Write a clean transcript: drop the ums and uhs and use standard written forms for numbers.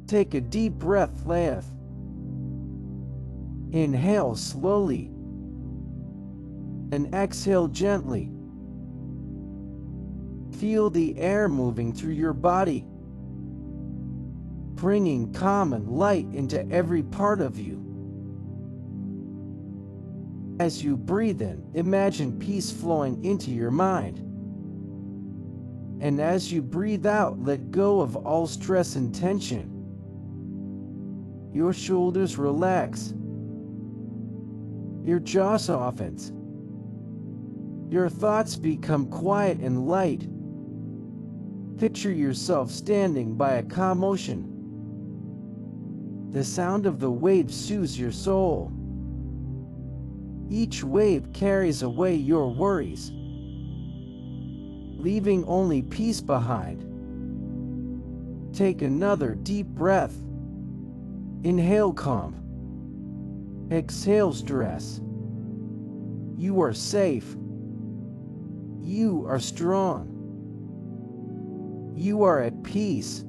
Take a deep breath. Inhale slowly and exhale gently. Feel the air moving through your body, bringing calm and light into every part of you. As you breathe in, imagine peace flowing into your mind. And as you breathe out, let go of all stress and tension. Your shoulders relax. Your jaw softens. Your thoughts become quiet and light. Picture yourself standing by a calm ocean. The sound of the waves soothes your soul. Each wave carries away your worries, leaving only peace behind. Take another deep breath. Inhale calm. Exhale stress. You are safe. You are strong. You are at peace.